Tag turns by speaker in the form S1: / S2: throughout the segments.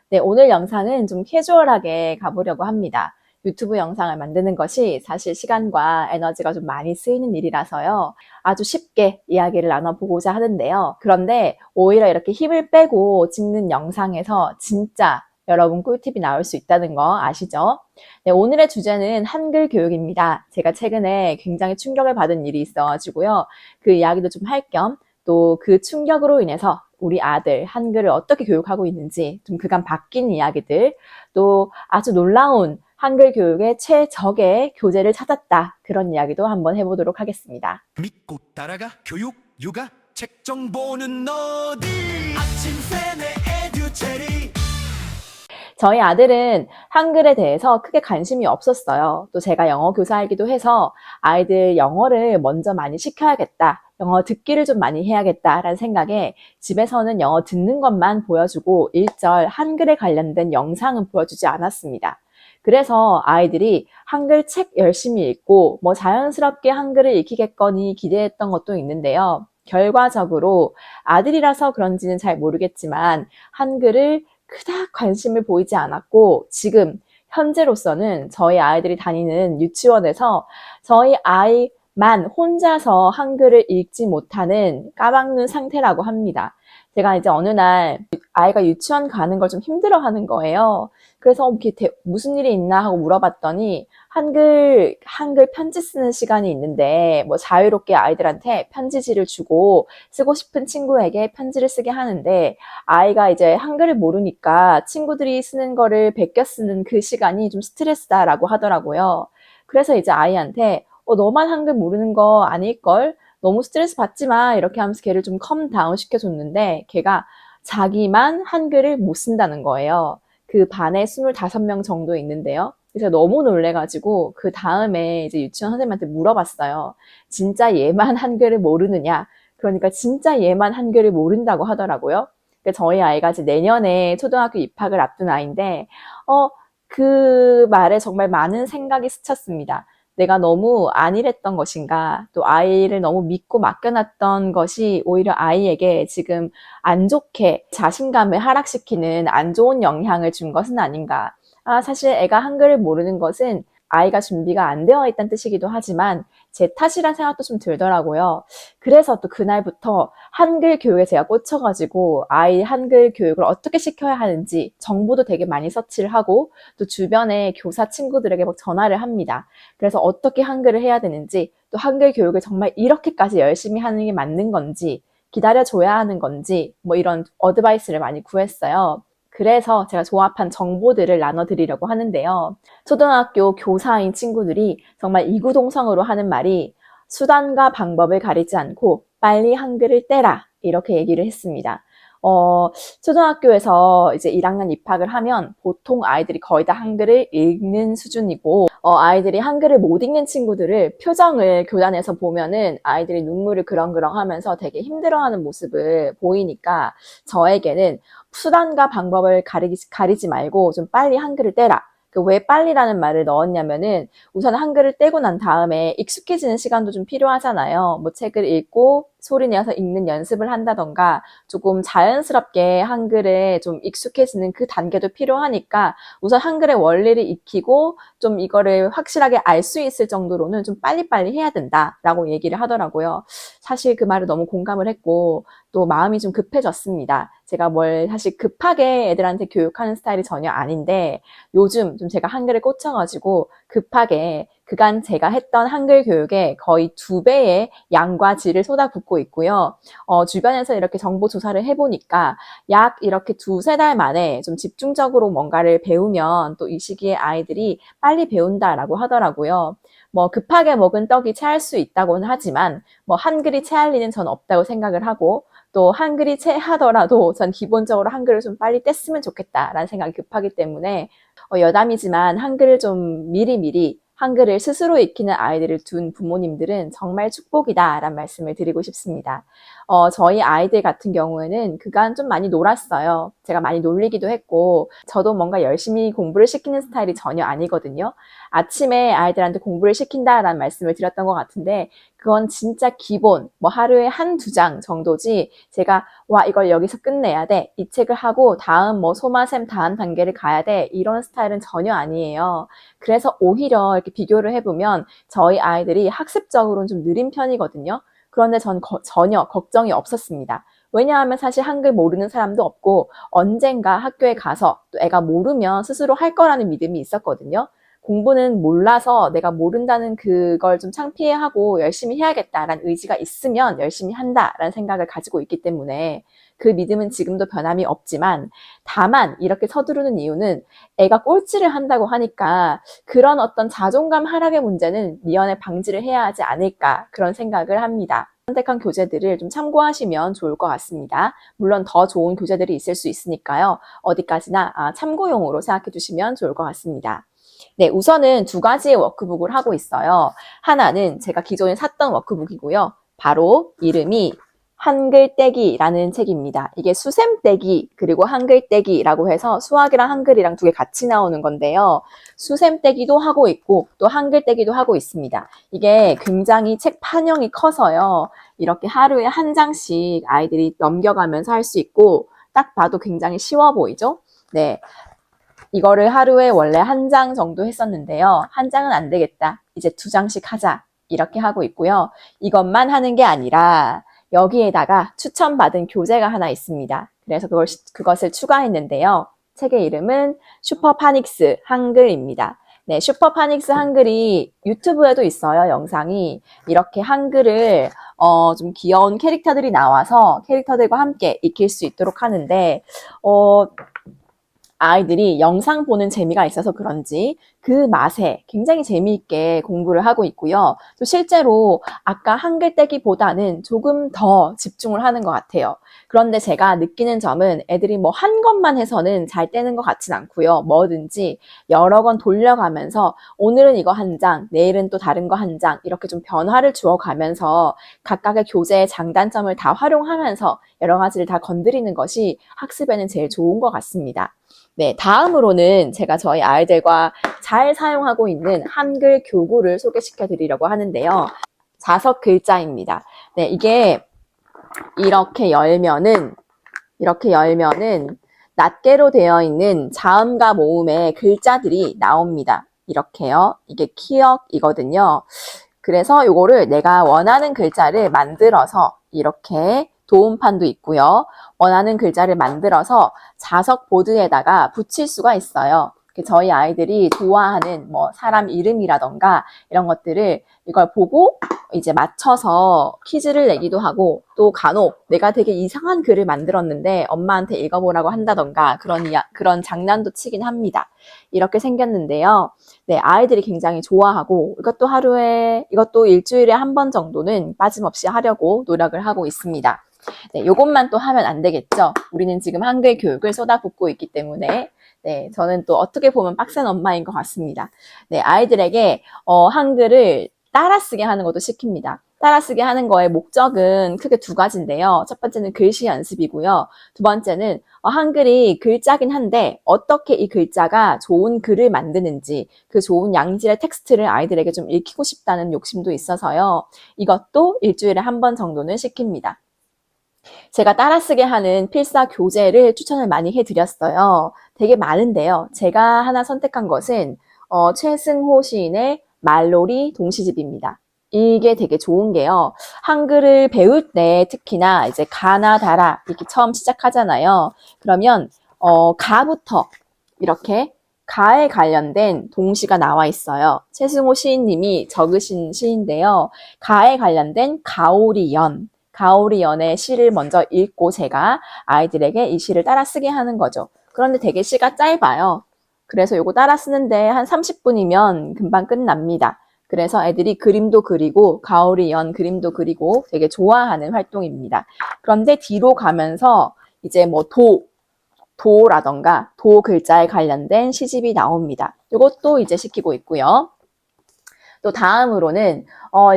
S1: 네, 오늘 영상은 좀 캐주얼하게 가보려고 합니다. 유튜브 영상을 만드는 것이 사실 시간과 에너지가 좀 많이 쓰이는 일이라서요. 아주 쉽게 이야기를 나눠보고자 하는데요. 그런데 오히려 이렇게 힘을 빼고 찍는 영상에서 진짜 여러분 꿀팁이 나올 수 있다는 거 아시죠? 네, 오늘의 주제는 한글 교육입니다. 제가 최근에 굉장히 충격을 받은 일이 있어가지고요. 그 이야기도 좀 할 겸 또 그 충격으로 인해서 우리 아들 한글을 어떻게 교육하고 있는지 좀 그간 바뀐 이야기들, 또 아주 놀라운 한글 교육의 최적의 교재를 찾았다. 그런 이야기도 한번 해보도록 하겠습니다.
S2: 믿고 따라가 교육 육아 책 정보는 어디 아침 세네 에듀체리.
S1: 저희 아들은 한글에 대해서 크게 관심이 없었어요. 또 제가 영어 교사이기도 해서 아이들 영어를 먼저 많이 시켜야겠다. 영어 듣기를 좀 많이 해야겠다라는 생각에 집에서는 영어 듣는 것만 보여주고 일절 한글에 관련된 영상은 보여주지 않았습니다. 그래서 아이들이 한글 책 열심히 읽고 뭐 자연스럽게 한글을 익히겠거니 기대했던 것도 있는데요. 결과적으로 아들이라서 그런지는 잘 모르겠지만 한글을 그닥 관심을 보이지 않았고 지금 현재로서는 저희 아이들이 다니는 유치원에서 저희 아이만 혼자서 한글을 읽지 못하는 까막눈 상태라고 합니다. 제가 이제 어느 날 아이가 유치원 가는 걸 좀 힘들어하는 거예요. 그래서 무슨 일이 있나 하고 물어봤더니 한글 편지 쓰는 시간이 있는데 뭐 자유롭게 아이들한테 편지지를 주고 쓰고 싶은 친구에게 편지를 쓰게 하는데 아이가 이제 한글을 모르니까 친구들이 쓰는 거를 베껴 쓰는 그 시간이 좀 스트레스다라고 하더라고요. 그래서 이제 아이한테 너만 한글 모르는 거 아닐걸? 너무 스트레스 받지 마. 이렇게 하면서 걔를 좀 컴다운 시켜줬는데 걔가 자기만 한글을 못 쓴다는 거예요. 그 반에 25명 정도 있는데요. 그래서 너무 놀래가지고 그 다음에 이제 유치원 선생님한테 물어봤어요. 진짜 얘만 한글을 모르느냐? 그러니까 진짜 얘만 한글을 모른다고 하더라고요. 그러니까 저희 아이가 이제 내년에 초등학교 입학을 앞둔 아이인데, 그 말에 정말 많은 생각이 스쳤습니다. 내가 너무 안일했던 것인가, 또 아이를 너무 믿고 맡겨놨던 것이 오히려 아이에게 지금 안 좋게 자신감을 하락시키는 안 좋은 영향을 준 것은 아닌가. 사실 애가 한글을 모르는 것은 아이가 준비가 안 되어 있다는 뜻이기도 하지만 제 탓이란 생각도 좀 들더라고요. 그래서 또 그날부터 한글 교육에 제가 꽂혀가지고 아이 한글 교육을 어떻게 시켜야 하는지 정보도 되게 많이 서치를 하고 또 주변에 교사 친구들에게 막 전화를 합니다. 그래서 어떻게 한글을 해야 되는지 또 한글 교육을 정말 이렇게까지 열심히 하는 게 맞는 건지 기다려줘야 하는 건지 뭐 이런 어드바이스를 많이 구했어요. 그래서 제가 조합한 정보들을 나눠드리려고 하는데요. 초등학교 교사인 친구들이 정말 이구동성으로 하는 말이 수단과 방법을 가리지 않고 빨리 한글을 떼라 이렇게 얘기를 했습니다. 초등학교에서 이제 1학년 입학을 하면 보통 아이들이 거의 다 한글을 읽는 수준이고 아이들이 한글을 못 읽는 친구들을 표정을 교단에서 보면은 아이들이 눈물을 그렁그렁 하면서 되게 힘들어하는 모습을 보이니까 저에게는 수단과 방법을 가리지 말고 좀 빨리 한글을 떼라. 왜 빨리라는 말을 넣었냐면은 우선 한글을 떼고 난 다음에 익숙해지는 시간도 좀 필요하잖아요. 뭐 책을 읽고 소리 내서 읽는 연습을 한다던가 조금 자연스럽게 한글에 좀 익숙해지는 그 단계도 필요하니까 우선 한글의 원리를 익히고 좀 이거를 확실하게 알 수 있을 정도로는 좀 빨리빨리 해야 된다라고 얘기를 하더라고요. 사실 그 말을 너무 공감을 했고 또 마음이 좀 급해졌습니다. 제가 뭘 사실 급하게 애들한테 교육하는 스타일이 전혀 아닌데 요즘 좀 제가 한글에 꽂혀가지고 급하게 그간 제가 했던 한글 교육에 거의 2배의 양과 질을 쏟아붓고 있고요. 주변에서 이렇게 정보 조사를 해보니까 약 이렇게 2~3달 만에 좀 집중적으로 뭔가를 배우면 또 이 시기에 아이들이 빨리 배운다라고 하더라고요. 뭐 급하게 먹은 떡이 체할 수 있다고는 하지만 뭐 한글이 체할 리는 전 없다고 생각을 하고 또 한글이 체하더라도 전 기본적으로 한글을 좀 빨리 뗐으면 좋겠다라는 생각이 급하기 때문에 여담이지만 한글을 좀 미리미리 한글을 스스로 익히는 아이들을 둔 부모님들은 정말 축복이다라는 말씀을 드리고 싶습니다. 저희 아이들 같은 경우에는 그간 좀 많이 놀았어요. 제가 많이 놀리기도 했고, 저도 뭔가 열심히 공부를 시키는 스타일이 전혀 아니거든요. 아침에 아이들한테 공부를 시킨다라는 말씀을 드렸던 것 같은데, 그건 진짜 기본, 뭐 하루에 한두 장 정도지, 제가, 와, 이걸 여기서 끝내야 돼. 이 책을 하고, 다음 뭐 소마셈 다음 단계를 가야 돼. 이런 스타일은 전혀 아니에요. 그래서 오히려 이렇게 비교를 해보면, 저희 아이들이 학습적으로는 좀 느린 편이거든요. 그런데 전 전혀 걱정이 없었습니다. 왜냐하면 사실 한글 모르는 사람도 없고 언젠가 학교에 가서 또 애가 모르면 스스로 할 거라는 믿음이 있었거든요. 공부는 몰라서 내가 모른다는 그걸 좀 창피해하고 열심히 해야겠다라는 의지가 있으면 열심히 한다라는 생각을 가지고 있기 때문에 그 믿음은 지금도 변함이 없지만 다만 이렇게 서두르는 이유는 애가 꼴찌를 한다고 하니까 그런 어떤 자존감 하락의 문제는 미연에 방지를 해야 하지 않을까 그런 생각을 합니다. 선택한 교재들을 좀 참고하시면 좋을 것 같습니다. 물론 더 좋은 교재들이 있을 수 있으니까요. 어디까지나 참고용으로 생각해 주시면 좋을 것 같습니다. 네, 우선은 두 가지의 워크북을 하고 있어요. 하나는 제가 기존에 샀던 워크북이고요. 바로 이름이 한글떼기라는 책입니다. 이게 수셈떼기 그리고 한글떼기라고 해서 수학이랑 한글이랑 두 개 같이 나오는 건데요. 수셈떼기도 하고 있고 또 한글떼기도 하고 있습니다. 이게 굉장히 책 판형이 커서요. 이렇게 하루에 한 장씩 아이들이 넘겨가면서 할 수 있고 딱 봐도 굉장히 쉬워 보이죠? 네. 이거를 하루에 원래 한 장 정도 했었는데요. 한 장은 안 되겠다. 이제 두 장씩 하자. 이렇게 하고 있고요. 이것만 하는 게 아니라 여기에다가 추천받은 교재가 하나 있습니다. 그래서 그것을 추가했는데요. 책의 이름은 슈퍼파닉스 한글입니다. 네, 슈퍼파닉스 한글이 유튜브에도 있어요, 영상이. 이렇게 한글을 좀 귀여운 캐릭터들이 나와서 캐릭터들과 함께 익힐 수 있도록 하는데 아이들이 영상 보는 재미가 있어서 그런지 그 맛에 굉장히 재미있게 공부를 하고 있고요. 또 실제로 아까 한글 떼기보다는 조금 더 집중을 하는 것 같아요. 그런데 제가 느끼는 점은 애들이 뭐 한 것만 해서는 잘 떼는 것 같진 않고요. 뭐든지 여러 번 돌려가면서 오늘은 이거 한 장, 내일은 또 다른 거 한 장 이렇게 좀 변화를 주어가면서 각각의 교재의 장단점을 다 활용하면서 여러 가지를 다 건드리는 것이 학습에는 제일 좋은 것 같습니다. 네, 다음으로는 제가 저희 아이들과 잘 사용하고 있는 한글 교구를 소개시켜 드리려고 하는데요. 자석 글자입니다. 네, 이게 이렇게 열면은 낱개로 되어 있는 자음과 모음의 글자들이 나옵니다. 이렇게요. 이게 키역이거든요. 그래서 이거를 내가 원하는 글자를 만들어서 이렇게 도움판도 있고요. 원하는 글자를 만들어서 자석 보드에다가 붙일 수가 있어요. 저희 아이들이 좋아하는 뭐 사람 이름이라던가 이런 것들을 이걸 보고 이제 맞춰서 퀴즈를 내기도 하고 또 간혹 내가 되게 이상한 글을 만들었는데 엄마한테 읽어보라고 한다던가 그런 장난도 치긴 합니다. 이렇게 생겼는데요. 네, 아이들이 굉장히 좋아하고 이것도 일주일에 한 번 정도는 빠짐없이 하려고 노력을 하고 있습니다. 네, 요것만 또 하면 안 되겠죠. 우리는 지금 한글 교육을 쏟아붓고 있기 때문에 네, 저는 또 어떻게 보면 빡센 엄마인 것 같습니다. 네, 아이들에게 한글을 따라쓰게 하는 것도 시킵니다. 따라쓰게 하는 거의 목적은 크게 두 가지인데요. 첫 번째는 글씨 연습이고요. 두 번째는 한글이 글자긴 한데 어떻게 이 글자가 좋은 글을 만드는지 그 좋은 양질의 텍스트를 아이들에게 좀 읽히고 싶다는 욕심도 있어서요. 이것도 일주일에 한 번 정도는 시킵니다. 제가 따라쓰게 하는 필사 교재를 추천을 많이 해드렸어요. 되게 많은데요. 제가 하나 선택한 것은 최승호 시인의 말놀이 동시집입니다. 이게 되게 좋은 게요. 한글을 배울 때 특히나 이제 가나 다라 이렇게 처음 시작하잖아요. 그러면 가부터 이렇게 가에 관련된 동시가 나와 있어요. 최승호 시인님이 적으신 시인데요. 가에 관련된 가오리연의 시를 먼저 읽고 제가 아이들에게 이 시를 따라 쓰게 하는 거죠. 그런데 되게 시가 짧아요. 그래서 이거 따라 쓰는데 한 30분이면 금방 끝납니다. 그래서 애들이 그림도 그리고 가오리연 그림도 그리고 되게 좋아하는 활동입니다. 그런데 뒤로 가면서 이제 뭐 도라던가 도 글자에 관련된 시집이 나옵니다. 이것도 이제 시키고 있고요. 또 다음으로는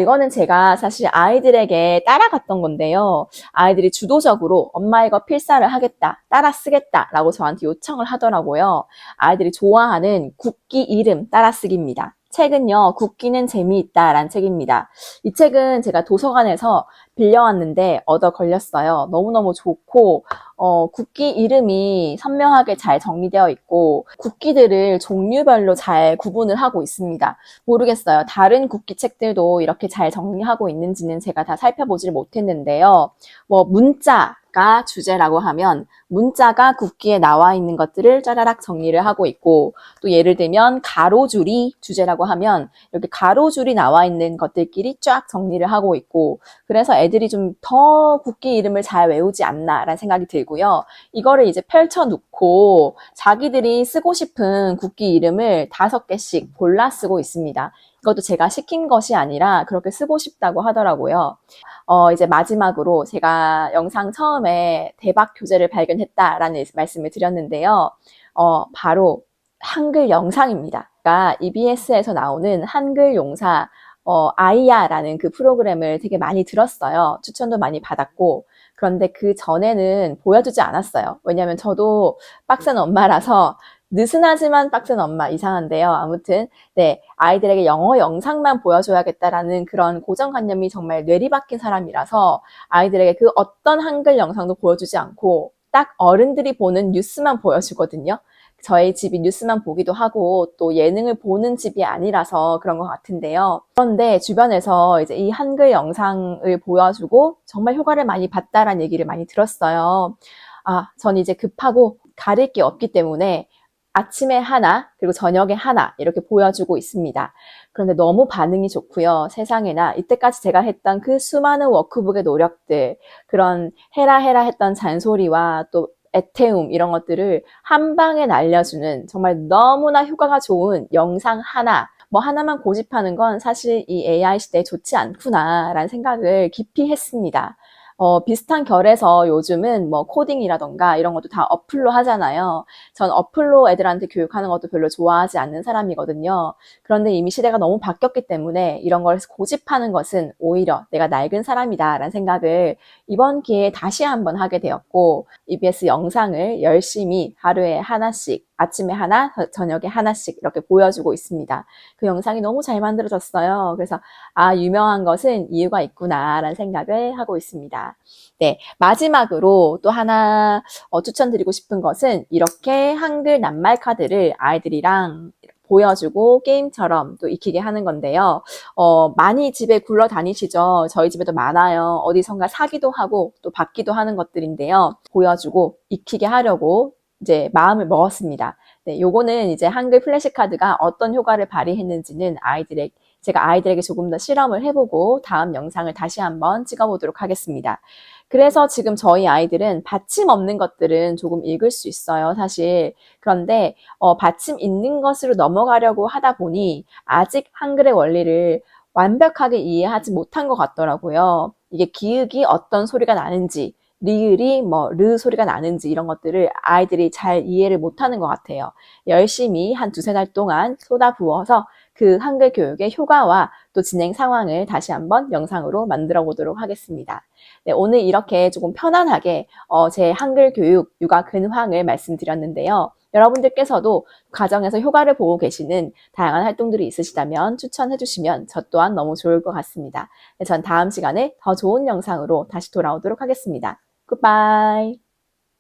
S1: 이거는 제가 사실 아이들에게 따라갔던 건데요. 아이들이 주도적으로 엄마 이거 필사를 하겠다, 따라 쓰겠다 라고 저한테 요청을 하더라고요. 아이들이 좋아하는 국기 이름 따라 쓰기입니다. 책은요, 국기는 재미있다라는 책입니다. 이 책은 제가 도서관에서 빌려왔는데 얻어 걸렸어요. 너무너무 좋고 국기 이름이 선명하게 잘 정리되어 있고 국기들을 종류별로 잘 구분을 하고 있습니다. 모르겠어요. 다른 국기 책들도 이렇게 잘 정리하고 있는지는 제가 다 살펴보질 못했는데요. 문자가 주제라고 하면 문자가 국기에 나와 있는 것들을 짜라락 정리를 하고 있고, 또 예를 들면 가로줄이 주제라고 하면 이렇게 가로줄이 나와 있는 것들끼리 쫙 정리를 하고 있고, 그래서 애들이 좀 더 국기 이름을 잘 외우지 않나라는 생각이 들고요. 이거를 이제 펼쳐놓고 자기들이 쓰고 싶은 국기 이름을 5개씩 골라 쓰고 있습니다. 이것도 제가 시킨 것이 아니라 그렇게 쓰고 싶다고 하더라고요. 이제 마지막으로 제가 영상 처음에 대박 교재를 발견했다라는 말씀을 드렸는데요. 바로 한글 영상입니다. 그러니까 EBS에서 나오는 한글 용사 아이야라는 그 프로그램을 되게 많이 들었어요. 추천도 많이 받았고, 그런데 그 전에는 보여주지 않았어요. 왜냐하면 저도 빡센 엄마라서 느슨하지만 빡센 엄마 이상한데요. 아무튼 네, 아이들에게 영어 영상만 보여줘야겠다라는 그런 고정관념이 정말 뇌리박힌 사람이라서 아이들에게 그 어떤 한글 영상도 보여주지 않고 딱 어른들이 보는 뉴스만 보여주거든요. 저희 집이 뉴스만 보기도 하고 또 예능을 보는 집이 아니라서 그런 것 같은데요. 그런데 주변에서 이제 이 한글 영상을 보여주고 정말 효과를 많이 봤다라는 얘기를 많이 들었어요. 전 이제 급하고 가릴 게 없기 때문에 아침에 하나, 그리고 저녁에 하나 이렇게 보여주고 있습니다. 그런데 너무 반응이 좋고요. 세상에나 이때까지 제가 했던 그 수많은 워크북의 노력들, 그런 해라 했던 잔소리와 또 애태움 이런 것들을 한 방에 날려주는 정말 너무나 효과가 좋은 영상 하나, 하나만 고집하는 건 사실 이 AI 시대에 좋지 않구나라는 생각을 깊이 했습니다. 비슷한 결에서 요즘은 코딩이라던가 이런 것도 다 어플로 하잖아요. 전 어플로 애들한테 교육하는 것도 별로 좋아하지 않는 사람이거든요. 그런데 이미 시대가 너무 바뀌었기 때문에 이런 걸 고집하는 것은 오히려 내가 낡은 사람이다라는 생각을 이번 기회에 다시 한번 하게 되었고, EBS 영상을 열심히 하루에 하나씩, 아침에 하나, 저녁에 하나씩 이렇게 보여주고 있습니다. 그 영상이 너무 잘 만들어졌어요. 그래서 유명한 것은 이유가 있구나라는 생각을 하고 있습니다. 네, 마지막으로 또 하나 추천드리고 싶은 것은 이렇게 한글 낱말 카드를 아이들이랑 보여주고 게임처럼 또 익히게 하는 건데요. 많이 집에 굴러 다니시죠? 저희 집에도 많아요. 어디선가 사기도 하고 또 받기도 하는 것들인데요. 보여주고 익히게 하려고 이제 마음을 먹었습니다. 네, 요거는 이제 한글 플래시카드가 어떤 효과를 발휘했는지는 제가 아이들에게 조금 더 실험을 해보고 다음 영상을 다시 한번 찍어보도록 하겠습니다. 그래서 지금 저희 아이들은 받침 없는 것들은 조금 읽을 수 있어요, 사실. 그런데 받침 있는 것으로 넘어가려고 하다 보니 아직 한글의 원리를 완벽하게 이해하지 못한 것 같더라고요. 이게 기역이 어떤 소리가 나는지, 리을이 르 소리가 나는지 이런 것들을 아이들이 잘 이해를 못하는 것 같아요. 열심히 한 2-3달 동안 쏟아부어서 그 한글 교육의 효과와 또 진행 상황을 다시 한번 영상으로 만들어 보도록 하겠습니다. 네, 오늘 이렇게 조금 편안하게 제 한글 교육 육아 근황을 말씀드렸는데요. 여러분들께서도 가정에서 효과를 보고 계시는 다양한 활동들이 있으시다면 추천해 주시면 저 또한 너무 좋을 것 같습니다. 네, 전 다음 시간에 더 좋은 영상으로 다시 돌아오도록 하겠습니다. 굿바이.